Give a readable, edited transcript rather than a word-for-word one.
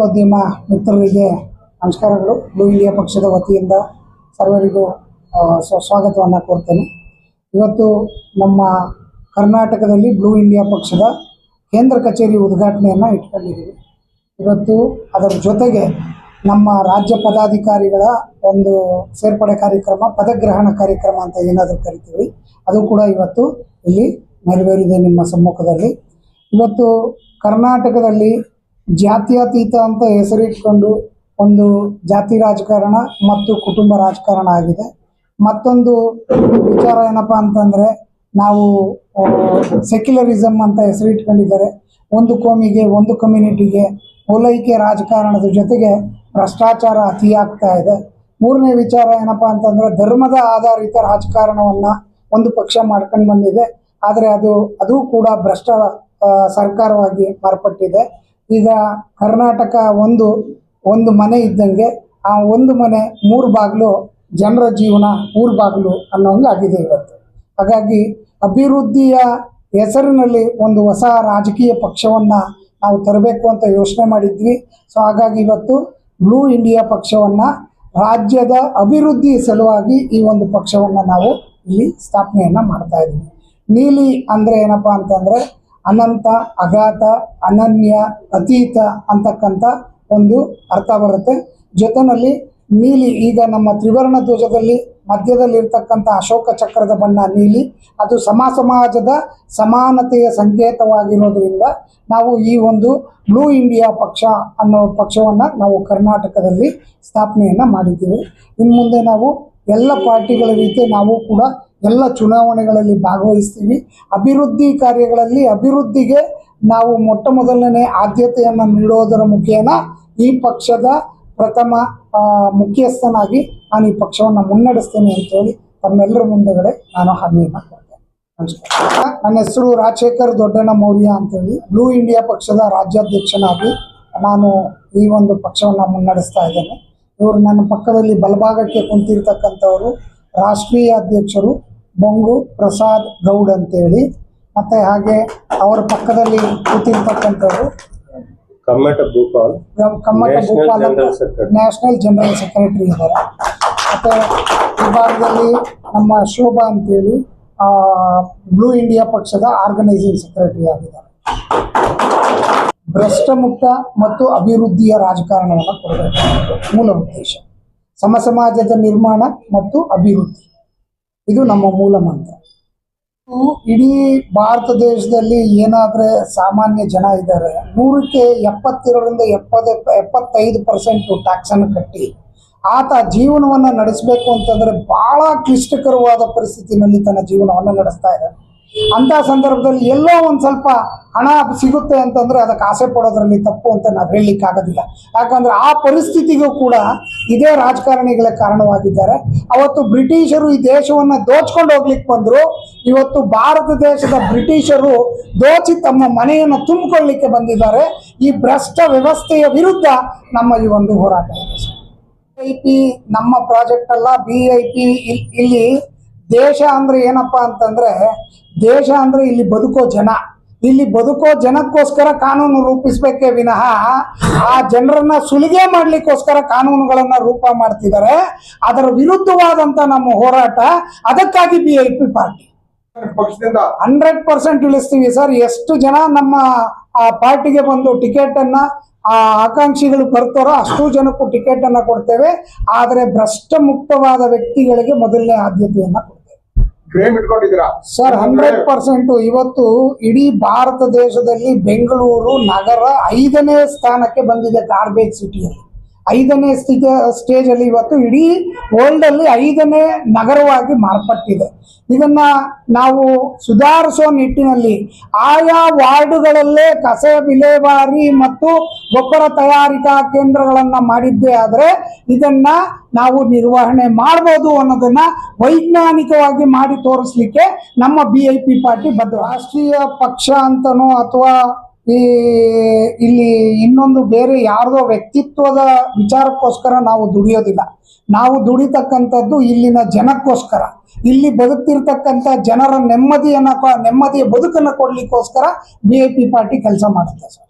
ಉದ್ಯಮ ಮಿತ್ರರಿಗೆ ನಮಸ್ಕಾರಗಳು. ಬ್ಲೂ ಇಂಡಿಯಾ ಪಕ್ಷದ ವತಿಯಿಂದ ಸರ್ವರಿಗೂ ಸ್ವಾಗತವನ್ನು ಕೋರ್ತೇನೆ. ಇವತ್ತು ನಮ್ಮ ಕರ್ನಾಟಕದಲ್ಲಿ ಬ್ಲೂ ಇಂಡಿಯಾ ಪಕ್ಷದ ಕೇಂದ್ರ ಕಚೇರಿ ಉದ್ಘಾಟನೆಯನ್ನು ಇಟ್ಕೊಂಡಿದ್ದೀವಿ. ಇವತ್ತು ಅದರ ಜೊತೆಗೆ ನಮ್ಮ ರಾಜ್ಯ ಪದಾಧಿಕಾರಿಗಳ ಒಂದು ಸೇರ್ಪಡೆ ಕಾರ್ಯಕ್ರಮ, ಪದಗ್ರಹಣ ಕಾರ್ಯಕ್ರಮ ಅಂತ ಏನಾದರೂ ಕರಿತೀವಿ, ಅದು ಕೂಡ ಇವತ್ತು ಇಲ್ಲಿ ನೆರವೇರಿದೆ ನಿಮ್ಮ ಸಮ್ಮುಖದಲ್ಲಿ. ಇವತ್ತು ಕರ್ನಾಟಕದಲ್ಲಿ ಜಾತ್ಯತೀತ ಅಂತ ಹೆಸರಿಟ್ಕೊಂಡು ಒಂದು ಜಾತಿ ರಾಜಕಾರಣ ಮತ್ತು ಕುಟುಂಬ ರಾಜಕಾರಣ ಆಗಿದೆ. ಮತ್ತೊಂದು ವಿಚಾರ ಏನಪ್ಪ ಅಂತಂದರೆ, ನಾವು ಸೆಕ್ಯುಲರಿಸಮ್ ಅಂತ ಹೆಸರಿಟ್ಕೊಂಡಿದ್ದಾರೆ. ಒಂದು ಕೋಮಿಗೆ, ಒಂದು ಕಮ್ಯುನಿಟಿಗೆ ಓಲೈಕೆ ರಾಜಕಾರಣದ ಜೊತೆಗೆ ಭ್ರಷ್ಟಾಚಾರ ಅತಿಯಾಗ್ತಾ ಇದೆ. ಮೂರನೇ ವಿಚಾರ ಏನಪ್ಪ ಅಂತಂದರೆ, ಧರ್ಮದ ಆಧಾರಿತ ರಾಜಕಾರಣವನ್ನು ಒಂದು ಪಕ್ಷ ಮಾಡ್ಕೊಂಡು ಬಂದಿದೆ. ಆದರೆ ಅದು ಕೂಡ ಭ್ರಷ್ಟ ಸರ್ಕಾರವಾಗಿ ಮಾರ್ಪಟ್ಟಿದೆ. ಈಗ ಕರ್ನಾಟಕ ಒಂದು ಮನೆ ಇದ್ದಂಗೆ, ಆ ಒಂದು ಮನೆ ಮೂರು ಬಾಗಿಲು, ಜನರ ಜೀವನ ಮೂರು ಬಾಗಿಲು ಅನ್ನೋಂಗೆ ಆಗಿದೆ ಇವತ್ತು. ಹಾಗಾಗಿ ಅಭಿವೃದ್ಧಿಯ ಹೆಸರಿನಲ್ಲಿ ಒಂದು ಹೊಸ ರಾಜಕೀಯ ಪಕ್ಷವನ್ನು ನಾವು ತರಬೇಕು ಅಂತ ಯೋಚನೆ ಮಾಡಿದ್ವಿ. ಸೊ ಹಾಗಾಗಿ ಇವತ್ತು ಬ್ಲೂ ಇಂಡಿಯಾ ಪಕ್ಷವನ್ನು, ರಾಜ್ಯದ ಅಭಿವೃದ್ಧಿ ಸಲುವಾಗಿ ಈ ಒಂದು ಪಕ್ಷವನ್ನು ನಾವು ಇಲ್ಲಿ ಸ್ಥಾಪನೆಯನ್ನು ಮಾಡ್ತಾ ಇದ್ದೀವಿ. ನೀಲಿ ಅಂದರೆ ಏನಪ್ಪ ಅಂತಂದರೆ ಅನಂತ, ಅಗಾಧ, ಅನನ್ಯ, ಅತೀತ ಅಂತಕ್ಕಂಥ ಒಂದು ಅರ್ಥ ಬರುತ್ತೆ. ಜೊತೆಯಲ್ಲಿ ನೀಲಿ, ಈಗ ನಮ್ಮ ತ್ರಿವರ್ಣ ಧ್ವಜದಲ್ಲಿ ಮಧ್ಯದಲ್ಲಿರ್ತಕ್ಕಂಥ ಅಶೋಕ ಚಕ್ರದ ಬಣ್ಣ ನೀಲಿ, ಅದು ಸಮಾಜದ ಸಮಾನತೆಯ ಸಂಕೇತವಾಗಿರೋದ್ರಿಂದ ನಾವು ಈ ಒಂದು ಬ್ಲೂ ಇಂಡಿಯಾ ಪಕ್ಷ ಅನ್ನೋ ಪಕ್ಷವನ್ನು ನಾವು ಕರ್ನಾಟಕದಲ್ಲಿ ಸ್ಥಾಪನೆಯನ್ನು ಮಾಡಿದ್ದೀವಿ. ಇನ್ನು ಮುಂದೆ ನಾವು ಎಲ್ಲ ಪಾರ್ಟಿಗಳ ರೀತಿ ನಾವು ಕೂಡ ಎಲ್ಲ ಚುನಾವಣೆಗಳಲ್ಲಿ ಭಾಗವಹಿಸ್ತೀವಿ. ಅಭಿವೃದ್ಧಿ ಕಾರ್ಯಗಳಲ್ಲಿ ಅಭಿವೃದ್ಧಿಗೆ ನಾವು ಮೊದಲನೇ ಆದ್ಯತೆಯನ್ನು ನೀಡೋದರ ಮುಖೇನ ಈ ಪಕ್ಷದ ಪ್ರಥಮ ಮುಖ್ಯಸ್ಥನಾಗಿ ನಾನು ಈ ಪಕ್ಷವನ್ನು ಮುನ್ನಡೆಸ್ತೇನೆ ಅಂತೇಳಿ ತಮ್ಮೆಲ್ಲರ ಮುಂದೆಗಡೆ ನಾನು ಹಾಮಿಯನ್ನು ಕೊಡ್ತೇನೆ. ನಮಸ್ಕಾರ. ನನ್ನ ಹೆಸರು ರಾಜಶೇಖರ್ ದೊಡ್ಡಣ್ಣ ಮೌರ್ಯ ಅಂತೇಳಿ. ಬ್ಲೂ ಇಂಡಿಯಾ ಪಕ್ಷದ ರಾಜ್ಯಾಧ್ಯಕ್ಷನಾಗಿ ನಾನು ಈ ಒಂದು ಪಕ್ಷವನ್ನು ಮುನ್ನಡೆಸ್ತಾ ಇದ್ದೇನೆ. ಇವರು ನನ್ನ ಪಕ್ಕದಲ್ಲಿ ಬಲಭಾಗಕ್ಕೆ ಕುಂತಿರ್ತಕ್ಕಂಥವರು ರಾಷ್ಟ್ರೀಯ ಅಧ್ಯಕ್ಷರು ಬೊಂಗು ಪ್ರಸಾದ್ ಗೌಡ್ ಅಂತೇಳಿ, ಮತ್ತು ಹಾಗೆ ಅವರ ಪಕ್ಕದಲ್ಲಿ ಕೂತಿರ್ತಕ್ಕಂಥವರು ಕಮ್ಮಟ ಭೂಪಾಲ್ ನ್ಯಾಷನಲ್ ಜನರಲ್ ಸೆಕ್ರೆಟರಿ ಇದ್ದಾರೆ. ಮತ್ತು ವಿಭಾಗದಲ್ಲಿ ನಮ್ಮ ಶೋಭಾ ಅಂತೇಳಿ ಬ್ಲೂ ಇಂಡಿಯಾ ಪಕ್ಷದ ಆರ್ಗನೈಸಿಂಗ್ ಸೆಕ್ರೆಟರಿ ಆಗಿದ್ದಾರೆ. ಭ್ರಷ್ಟ ಮುಕ್ತ ಮತ್ತು ಅಭಿವೃದ್ಧಿಯ ರಾಜಕಾರಣವನ್ನು ಕೊಡಬೇಕು ಮೂಲ ಉದ್ದೇಶ. ಸಮಾಜದ ನಿರ್ಮಾಣ ಮತ್ತು ಅಭಿವೃದ್ಧಿ, ಇದು ನಮ್ಮ ಮೂಲ ಮಂತ್ರ. ಇಡೀ ಭಾರತ ದೇಶದಲ್ಲಿ ಏನಾದರೆ ಸಾಮಾನ್ಯ ಜನ ಇದ್ದಾರೆ, 100ಕ್ಕೆ 72ರಿಂದ 75% ಟ್ಯಾಕ್ಸನ್ನು ಕಟ್ಟಿ ಆತ ಜೀವನವನ್ನು ನಡೆಸಬೇಕು ಅಂತಂದರೆ ಭಾಳ ಕ್ಲಿಷ್ಟಕರವಾದ ಪರಿಸ್ಥಿತಿನಲ್ಲಿ ತನ್ನ ಜೀವನವನ್ನು ನಡೆಸ್ತಾ ಇದ್ದಾರೆ. ಅಂಥ ಸಂದರ್ಭದಲ್ಲಿ ಎಲ್ಲೋ ಒಂದು ಸ್ವಲ್ಪ ಹಣ ಸಿಗುತ್ತೆ ಅಂತಂದರೆ ಅದಕ್ಕೆ ಆಸೆ ಪಡೋದ್ರಲ್ಲಿ ತಪ್ಪು ಅಂತ ನಾವು ಹೇಳಲಿಕ್ಕಾಗೋದಿಲ್ಲ. ಯಾಕಂದರೆ ಆ ಪರಿಸ್ಥಿತಿಗೂ ಕೂಡ ಇದೇ ರಾಜಕಾರಣಿಗಳೇ ಕಾರಣವಾಗಿದ್ದಾರೆ. ಅವತ್ತು ಬ್ರಿಟಿಷರು ಈ ದೇಶವನ್ನು ದೋಚ್ಕೊಂಡು ಹೋಗ್ಲಿಕ್ಕೆ ಬಂದರು. ಇವತ್ತು ಭಾರತ ದೇಶದ ಬ್ರಿಟಿಷರು ದೋಚಿ ತಮ್ಮ ಮನೆಯನ್ನು ತುಂಬಿಕೊಳ್ಳಿಕ್ಕೆ ಬಂದಿದ್ದಾರೆ. ಈ ಭ್ರಷ್ಟ ವ್ಯವಸ್ಥೆಯ ವಿರುದ್ಧ ನಮ್ಮ ಈ ಒಂದು ಹೋರಾಟ ಇದೆ. BIP ನಮ್ಮ ಪ್ರಾಜೆಕ್ಟ್ ಅಲ್ಲ, BIP ಇಲ್ಲಿ ದೇಶ ಅಂದರೆ ಏನಪ್ಪ ಅಂತಂದರೆ, ದೇಶ ಅಂದರೆ ಇಲ್ಲಿ ಬದುಕೋ ಜನ. ಇಲ್ಲಿ ಬದುಕೋ ಜನಕ್ಕೋಸ್ಕರ ಕಾನೂನು ರೂಪಿಸಬೇಕೇ ವಿನಃ ಆ ಜನರನ್ನ ಸುಲಿಗೆ ಮಾಡಲಿಕ್ಕೋಸ್ಕರ ಕಾನೂನುಗಳನ್ನು ರೂಪ ಮಾಡ್ತಿದ್ದಾರೆ. ಅದರ ವಿರುದ್ಧವಾದಂಥ ನಮ್ಮ ಹೋರಾಟ. ಅದಕ್ಕಾಗಿ BIP ಪಾರ್ಟಿ 100% ಇಳಿಸ್ತೀವಿ ಸರ್. ಎಷ್ಟು ಜನ ನಮ್ಮ ಪಾರ್ಟಿಗೆ ಬಂದು ಟಿಕೆಟನ್ನು ಆಕಾಂಕ್ಷಿಗಳು ಬರ್ತಾರೋ ಅಷ್ಟು ಜನಕ್ಕೂ ಟಿಕೆಟನ್ನು ಕೊಡ್ತೇವೆ. ಆದರೆ ಭ್ರಷ್ಟ ಮುಕ್ತವಾದ ವ್ಯಕ್ತಿಗಳಿಗೆ ಮೊದಲನೇ ಆದ್ಯತೆಯನ್ನು ಕೊಡ್ತೇವೆ ಸರ್. 100%. ಇವತ್ತು ಇಡೀ ಭಾರತ ದೇಶದಲ್ಲಿ ಬೆಂಗಳೂರು ನಗರ 5ನೇ ಸ್ಥಾನಕ್ಕೆ ಬಂದಿದೆ ಗಾರ್ಬೇಜ್ ಸಿಟಿಯಲ್ಲಿ. 5ನೇ ಸ್ಟೇಜಲ್ಲಿ ಇವತ್ತು ಇಡೀ ವರ್ಲ್ಡಲ್ಲಿ 5ನೇ ನಗರವಾಗಿ ಮಾರ್ಪಟ್ಟಿದೆ. ಇದನ್ನು ನಾವು ಸುಧಾರಿಸೋ ನಿಟ್ಟಿನಲ್ಲಿ ಆಯಾ ವಾರ್ಡುಗಳಲ್ಲೇ ಕಸ ವಿಲೇವಾರಿ ಮತ್ತು ಗೊಬ್ಬರ ತಯಾರಿಕಾ ಕೇಂದ್ರಗಳನ್ನು ಮಾಡಿದ್ದೇ ಆದರೆ ಇದನ್ನು ನಾವು ನಿರ್ವಹಣೆ ಮಾಡ್ಬೋದು ಅನ್ನೋದನ್ನು ವೈಜ್ಞಾನಿಕವಾಗಿ ಮಾಡಿ ತೋರಿಸ್ಲಿಕ್ಕೆ ನಮ್ಮ BIP ಪಾರ್ಟಿ ಬದ್ಧ. ರಾಷ್ಟ್ರೀಯ ಪಕ್ಷ ಅಂತನೋ ಅಥವಾ ಇಲ್ಲಿ ಇನ್ನೊಂದು ಬೇರೆ ಯಾರ್ದೋ ವ್ಯಕ್ತಿತ್ವದ ವಿಚಾರಕ್ಕೋಸ್ಕರ ನಾವು ದುಡಿಯೋದಿಲ್ಲ. ನಾವು ದುಡಿತಕ್ಕಂಥದ್ದು ಇಲ್ಲಿನ ಜನಕ್ಕೋಸ್ಕರ. ಇಲ್ಲಿ ಬದುಕ್ತಿರ್ತಕ್ಕಂಥ ಜನರ ನೆಮ್ಮದಿಯ ಬದುಕನ್ನು ಕೊಡ್ಲಿಕ್ಕೋಸ್ಕರ BIP ಪಾರ್ಟಿ ಕೆಲಸ ಮಾಡುತ್ತೆ ಸರ್.